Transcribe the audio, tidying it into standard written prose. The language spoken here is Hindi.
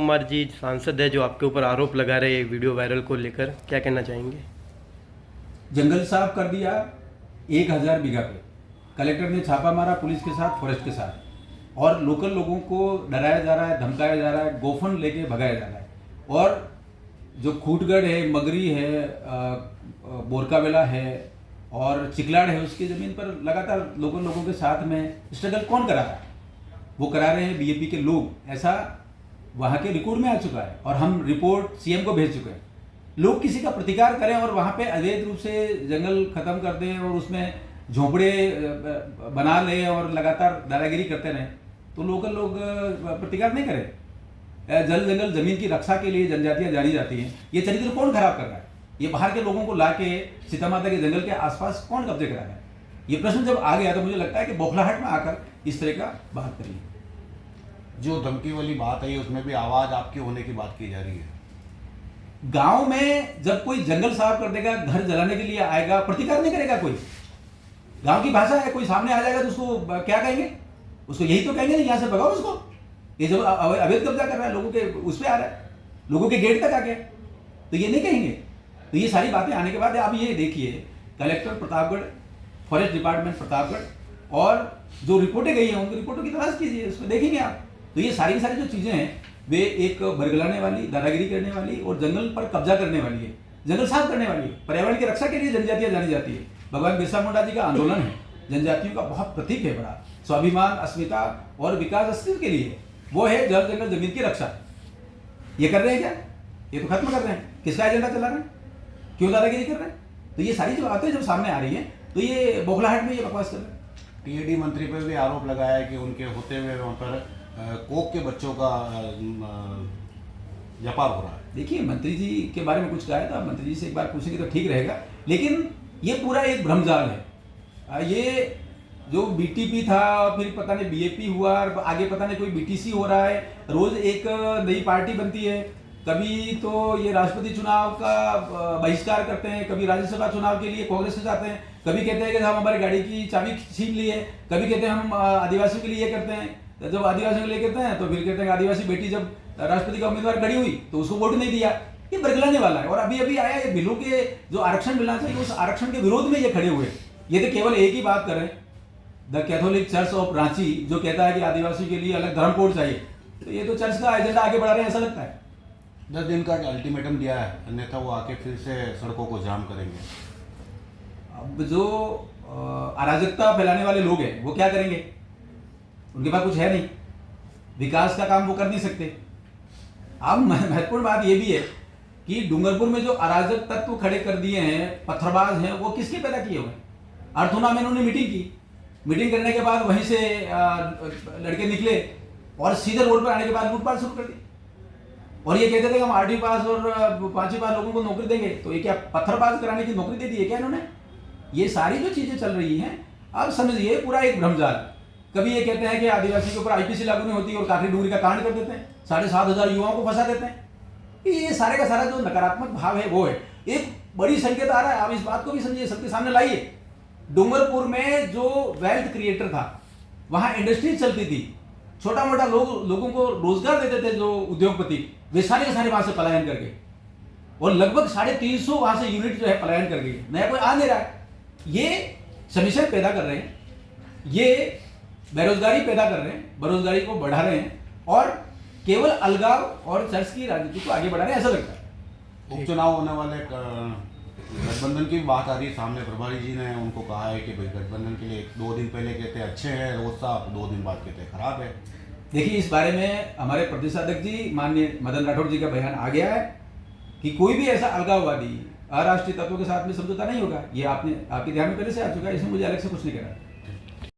कुमार जी सांसद है जो आपके ऊपर आरोप लगा रहे हैं वीडियो वायरल को लेकर, क्या कहना चाहेंगे? जंगल साफ कर दिया 1000 बीघा पे। कलेक्टर ने छापा मारा पुलिस के साथ, फॉरेस्ट के साथ, और लोकल लोगों को डराया जा रहा है, धमकाया जा रहा है, गोफन लेके भगाया जा रहा है। और जो खूटगढ़ है, मगरी है, बोरकावेला है और चिकलाड़ है, उसकी ज़मीन पर लगातार लोगों के साथ में स्ट्रगल कौन करा रहा है? वो करा रहे हैं बीजेपी के लोग। ऐसा वहाँ के रिकॉर्ड में आ चुका है और हम रिपोर्ट सीएम को भेज चुके हैं। लोग किसी का प्रतिकार करें और वहाँ पे अवैध रूप से जंगल खत्म कर दें और उसमें झोंपड़े बना लें और लगातार दादागिरी करते रहें, तो लोकल लोग प्रतिकार नहीं करें। जल जंगल जमीन की रक्षा के लिए जनजातियाँ जानी जाती हैं। ये चरित्र कौन खराब कर रहा है? ये बाहर के लोगों को ला के सीतामाता के जंगल के आसपास कौन कब्जे करा रहा है? ये प्रश्न जब आ गया तो मुझे लगता है कि बौखलाहट में आकर इस तरह का बात करिए। जो धमकी वाली बात है उसमें भी आवाज आपकी होने की बात की जा रही है। गांव में जब कोई जंगल साफ कर देगा, घर जलाने के लिए आएगा, प्रतिकार नहीं करेगा कोई। गांव की भाषा है, कोई सामने आ जाएगा तो उसको क्या कहेंगे? उसको यही तो कहेंगे, नहीं यहाँ से भगाओ उसको, ये जब अवैध कब्जा कर रहा है, लोगों के उस पर आ रहा है, लोगों के गेट तक आ गया, तो ये नहीं कहेंगे। तो ये सारी बातें आने के बाद आप ये देखिए, collector Pratapgarh, forest department Pratapgarh और जो रिपोर्टें गई हैं उनकी रिपोर्टों की तलाश कीजिए, उसमें देखेंगे आप। तो ये सारी जो चीज़ें हैं वे एक बरगलाने वाली, दादागिरी करने वाली और जंगल पर कब्जा करने वाली है, जंगल साफ करने वाली है। पर्यावरण की रक्षा के लिए जनजातियाँ जानी जाती है। भगवान बिरसा मुंडा जी का आंदोलन है, जनजातियों का बहुत प्रतीक है बड़ा, स्वाभिमान, अस्मिता और विकास अस्तित्व के लिए वो है जल जंगल जमीन की रक्षा। ये कर रहे हैं क्या? ये तो खत्म कर रहे हैं। किसका एजेंडा चला रहे हैं? क्यों दादागिरी कर रहे हैं? तो ये सारी जो बातें जब सामने आ रही हैं तो ये बौखलाहट में ये बकवास कर रहे हैं। टीएडी मंत्री पर भी आरोप लगाया है कि उनके होते हुए वहाँ पर कोक के बच्चों का व्यापार हो रहा है। देखिए, मंत्री जी के बारे में कुछ कहा है तो मंत्री जी से एक बार पूछेंगे तो ठीक रहेगा, लेकिन ये पूरा एक भ्रमजाल है। ये जो बीटीपी था, फिर पता नहीं बीएपी हुआ, आगे पता नहीं कोई बीटीसी हो रहा है, रोज एक नई पार्टी बनती है। कभी तो ये राष्ट्रपति चुनाव का बहिष्कार करते हैं, कभी राज्यसभा चुनाव के लिए कांग्रेस से जाते हैं, कभी कहते हैं कि हम हमारी गाड़ी की चाबी छीन ली है, कभी कहते हैं हम आदिवासियों के लिए ये करते हैं। तो जब आदिवासियों के लिए कहते हैं तो फिर कहते हैं कि आदिवासी बेटी जब राष्ट्रपति का उम्मीदवार खड़ी हुई तो उसको वोट नहीं दिया। ये बरगलाने वाला है। और अभी अभी आया ये बिलों के जो आरक्षण मिलना चाहिए, उस आरक्षण के विरोध में ये खड़े हुए। ये तो केवल एक ही बात कर रहे हैं, the Catholic church of Ranchi, जो कहता है कि आदिवासियों के लिए अलग धर्म कोड चाहिए। तो ये तो चर्च का एजेंडा आगे बढ़ा रहे हैं, ऐसा लगता है। 10 दिन का अल्टीमेटम दिया है, अन्यथा वो आके फिर से सड़कों को जाम करेंगे। अब जो अराजकता फैलाने वाले लोग हैं वो क्या करेंगे? उनके पास कुछ है नहीं, विकास का काम वो कर नहीं सकते। अब महत्वपूर्ण बात ये भी है कि डूंगरपुर में जो अराजक तत्व खड़े कर दिए हैं, पत्थरबाज हैं, वो किसके पैदा किए हुए? अर्थुना में उन्होंने मीटिंग की, मीटिंग करने के बाद वहीं से लड़के निकले और सीधे रोड पर आने के बाद लूटपाट शुरू कर दी और ये कहते थे कि हम 8वीं पास और 5वीं पास लोगों को नौकरी देंगे। तो ये क्या पत्थरबाज कराने की नौकरी दे दी है क्या इन्होंने? ये सारी जो चीजें चल रही हैं, अब समझिए पूरा एक भ्रमजाल। कभी ये कहते हैं कि आदिवासी के ऊपर आईपीसी लागू नहीं होती और काकरी डूंगरी का कांड कर देते हैं, 7,500 युवाओं को फंसा देते हैं। ये सारे का सारा जो नकारात्मक भाव है वो है। एक बड़ी संकेत आ रहा है, आप इस बात को भी समझिए, सबके सामने लाइए। डूंगरपुर में जो वेल्थ क्रिएटर था, वहां इंडस्ट्रीज चलती थी, छोटा मोटा लोगों को रोजगार देते थे जो उद्योगपति, वे सारे के सारे वहां से पलायन करके, और लगभग 350 वहां से यूनिट जो है पलायन कर गई। नया कोई आ नहीं रहा है। ये समस्या पैदा कर रहे हैं, ये बेरोजगारी पैदा कर रहे हैं, बेरोजगारी को बढ़ा रहे हैं और केवल अलगाव और चर्च की राजनीति को आगे बढ़ा रहे हैं, ऐसा लगता है। उपचुनाव होने वाले गठबंधन की बात आ रही है सामने। प्रभारी जी ने उनको कहा है कि भाई गठबंधन के लिए 2 दिन पहले कहते हैं अच्छे हैं रोज साहब, 2 दिन बाद कहते हैं खराब है। देखिए, इस बारे में हमारे प्रदेश अध्यक्ष जी माननीय मदन राठौड़ जी का बयान आ गया है कि कोई भी ऐसा अलगाववादी अराष्ट्रीय तत्वों के साथ में समझौता नहीं होगा। ये आपके ध्यान में पहले से आ चुका है, इसमें मुझे अलग से कुछ नहीं कहना।